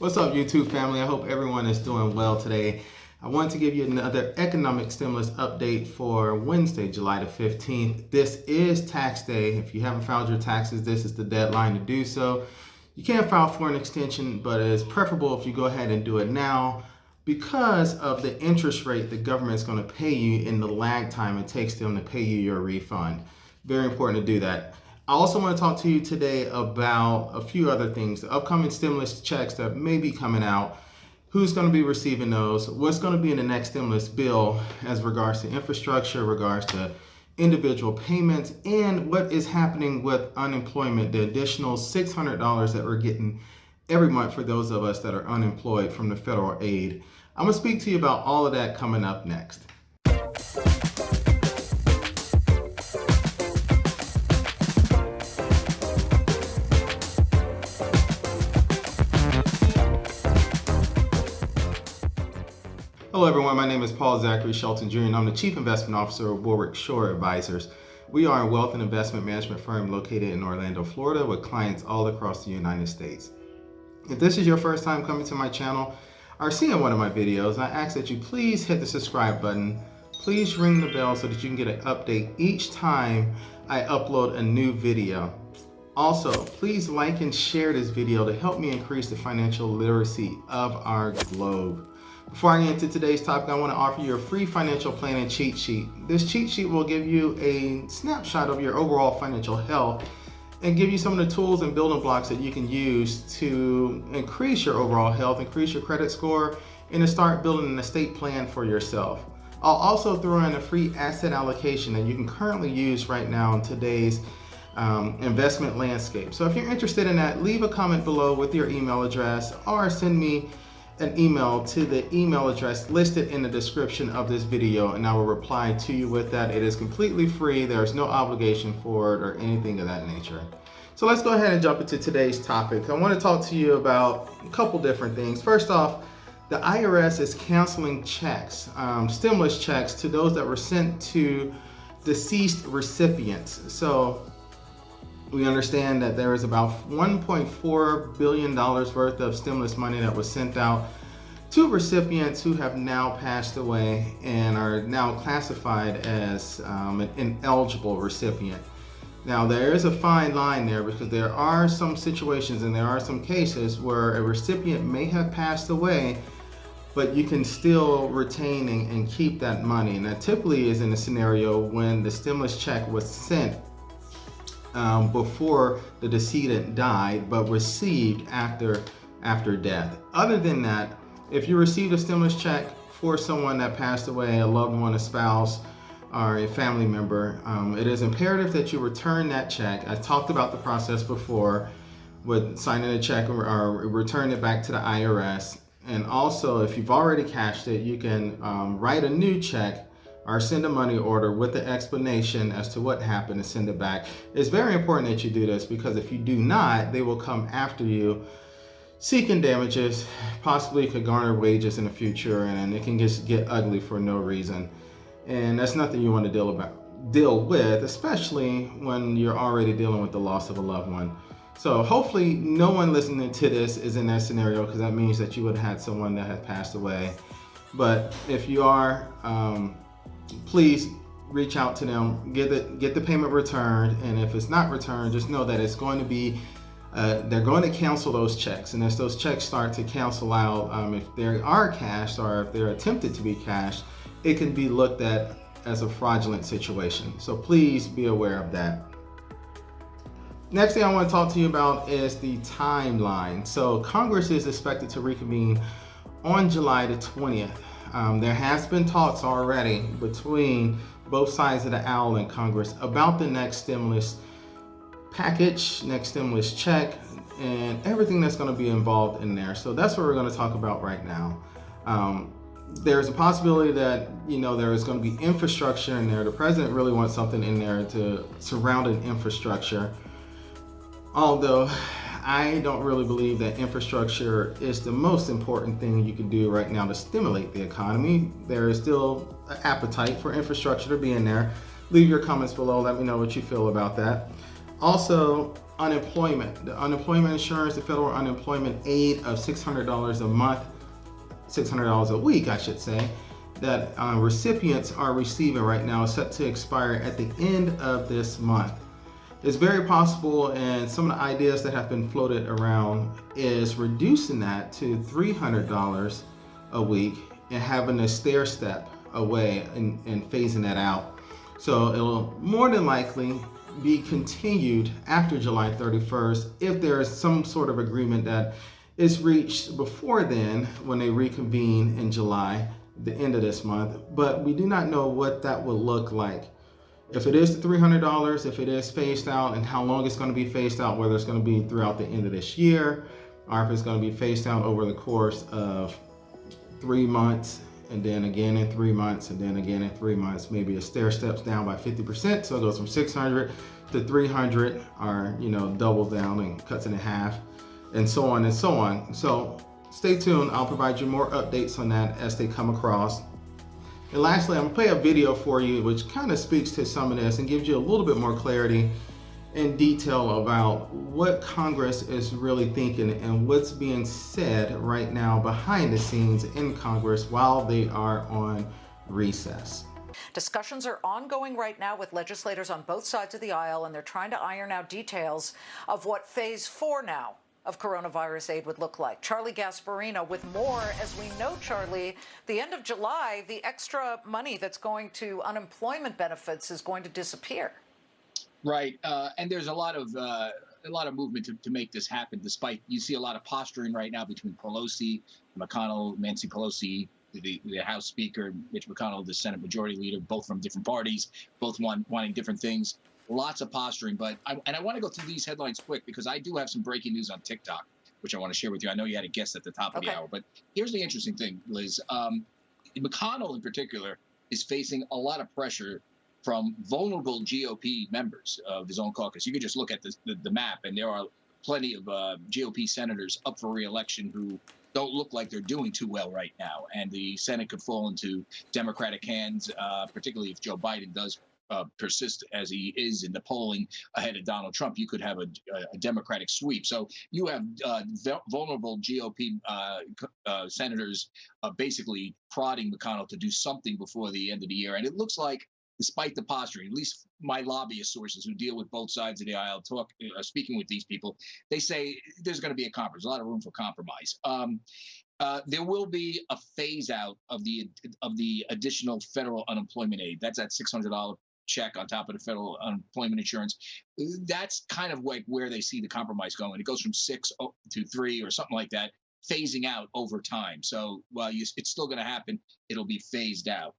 What's up, YouTube family? I hope everyone is doing well today. I want to give you another economic stimulus update for Wednesday, July the 15th. This is tax day. If you haven't filed your taxes, this is the deadline to do so. You can file for an extension, but it's preferable if you go ahead and do it now because of the interest rate the government is going to pay you in the lag time it takes them to pay you your refund. Very important to do that. I also want to talk to you today about a few other things, the upcoming stimulus checks that may be coming out, who's going to be receiving those, what's going to be in the next stimulus bill as regards to infrastructure, regards to individual payments, and what is happening with unemployment, the additional $600 that we're getting every month for those of us that are unemployed from the federal aid. I'm going to speak to you about all of that coming up next. Hello everyone, my name is Paul Zachary Shelton Jr. and I'm the Chief Investment Officer of Warwick Shore Advisors. We are a wealth and investment management firm located in Orlando, Florida with clients all across the United States. If this is your first time coming to my channel or seeing one of my videos, I ask that you please hit the subscribe button. Please ring the bell so that you can get an update each time I upload a new video. Also, please like and share this video to help me increase the financial literacy of our globe. Before I get into today's topic, I want to offer you a free financial planning cheat sheet. This cheat sheet will give you a snapshot of your overall financial health and give you some of the tools and building blocks that you can use to increase your overall health, increase your credit score, and to start building an estate plan for yourself. I'll also throw in a free asset allocation that you can currently use right now in today's investment landscape. So if you're interested in that, leave a comment below with your email address or send me an email to the email address listed in the description of this video and I will reply to you with that. It is completely free. There's no obligation for it or anything of that nature. So let's go ahead and jump into today's topic. I want to talk to you about a couple different things. First off, the IRS is canceling checks, stimulus checks to those that were sent to deceased recipients. So we understand that there is about $1.4 billion worth of stimulus money that was sent out to recipients who have now passed away and are now classified as an ineligible recipient. Now, there is a fine line there because there are some situations and there are some cases where a recipient may have passed away, but you can still retain and keep that money. And that typically is in a scenario when the stimulus check was sent before the decedent died, but received after death. Other than that, if you received a stimulus check for someone that passed away, a loved one, a spouse, or a family member, it is imperative that you return that check. I talked about the process before with signing a check or return it back to the IRS. And also, if you've already cashed it, you can write a new check or send a money order with the explanation as to what happened and send it back. It's very important that you do this because if you do not, they will come after you seeking damages, possibly could garner wages in the future, and it can just get ugly for no reason. And that's nothing you want to deal with, especially when you're already dealing with the loss of a loved one. So hopefully no one listening to this is in that scenario because that means that you would have had someone that had passed away. But if you are, please reach out to them, get the payment returned, and if it's not returned, just know that it's going to be, they're going to cancel those checks. And as those checks start to cancel out, if they are cashed or if they're attempted to be cashed, it can be looked at as a fraudulent situation. So please be aware of that. Next thing I want to talk to you about is the timeline. So Congress is expected to reconvene on July the 20th. There has been talks already between both sides of the aisle in Congress about the next stimulus package, next stimulus check, and everything that's going to be involved in there. So that's what we're going to talk about right now. There's a possibility that, there is going to be infrastructure in there. The president really wants something in there to surround an infrastructure. Although I don't really believe that infrastructure is the most important thing you can do right now to stimulate the economy. There is still an appetite for infrastructure to be in there. Leave your comments below. Let me know what you feel about that. Also, unemployment. The unemployment insurance, the federal unemployment aid of $600 a month, $600 a week, I should say, that recipients are receiving right now is set to expire at the end of this month. It's very possible, and some of the ideas that have been floated around is reducing that to $300 a week and having a stair step away and phasing that out. So it'll more than likely be continued after July 31st if there is some sort of agreement that is reached before then when they reconvene in July, the end of this month. But we do not know what that will look like. If it is the $300, if it is phased out, and how long it's going to be phased out, whether it's going to be throughout the end of this year, or if it's going to be phased out over the course of 3 months, and then again in 3 months, and then again in 3 months, maybe a stair steps down by 50%, so it goes from 600 to 300, or doubles down and cuts it in half, and so on and so on. So stay tuned. I'll provide you more updates on that as they come across. And lastly, I'm gonna play a video for you which kind of speaks to some of this and gives you a little bit more clarity and detail about what Congress is really thinking and what's being said right now behind the scenes in Congress while they are on recess. Discussions are ongoing right now with legislators on both sides of the aisle, and they're trying to iron out details of what phase 4 now of coronavirus aid would look like. Charlie Gasparino with more. As we know, Charlie, the end of July, the extra money that's going to unemployment benefits is going to disappear. Right, and there's a lot of movement to make this happen. Despite you see a lot of posturing right now between Pelosi, McConnell, Nancy Pelosi, the House Speaker, Mitch McConnell, the Senate Majority Leader, both from different parties, both wanting different things. Lots of posturing, but I want to go through these headlines quick because I do have some breaking news on TikTok, which I want to share with you. I know you had a guest at the top of the hour, but here's the interesting thing, Liz. McConnell, in particular, is facing a lot of pressure from vulnerable GOP members of his own caucus. You can just look at the map, and there are plenty of GOP senators up for re-election who don't look like they're doing too well right now, and the Senate could fall into Democratic hands, particularly if Joe Biden does persist as he is in the polling ahead of Donald Trump. You could have a Democratic sweep. So you have vulnerable GOP senators basically prodding McConnell to do something before the end of the year. And it looks like, despite the posturing, at least my lobbyist sources who deal with both sides of the aisle, speaking with these people, they say there's going to be a compromise, a lot of room for compromise. There will be a phase out of the additional federal unemployment aid. That's that $600 check on top of the federal unemployment insurance. That's kind of like where they see the compromise going. It goes from 6 to 3 or something like that, phasing out over time. So while it's still going to happen, it'll be phased out.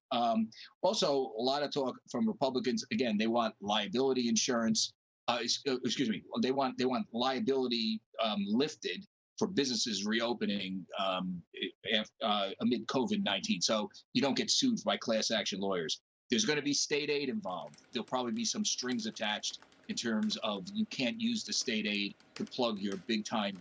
Also, a lot of talk from Republicans. Again, they want liability insurance. Excuse me. They want liability lifted for businesses reopening amid COVID-19. So you don't get sued by class action lawyers. There's going to be state aid involved. There'll probably be some strings attached in terms of you can't use the state aid to plug your big-time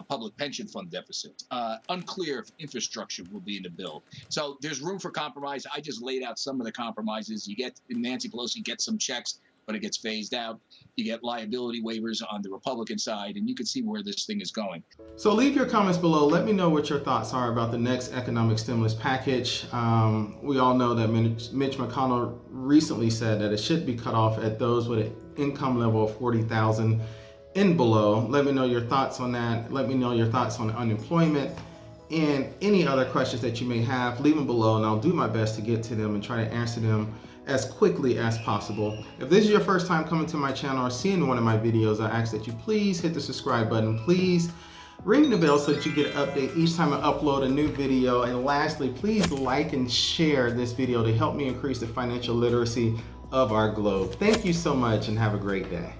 public pension fund deficit. Unclear if infrastructure will be in the bill. So there's room for compromise. I just laid out some of the compromises. Nancy Pelosi gets some checks, but it gets phased out. You get liability waivers on the Republican side, and you can see where this thing is going. So leave your comments below. Let me know what your thoughts are about the next economic stimulus package. We all know that Mitch McConnell recently said that it should be cut off at those with an income level of $40,000 and below. Let me know your thoughts on that. Let me know your thoughts on unemployment and any other questions that you may have. Leave them below, and I'll do my best to get to them and try to answer them as quickly as possible. If this is your first time coming to my channel or seeing one of my videos, I ask that you please hit the subscribe button. Please ring the bell so that you get an update each time I upload a new video. And lastly, please like and share this video to help me increase the financial literacy of our globe. Thank you so much and have a great day.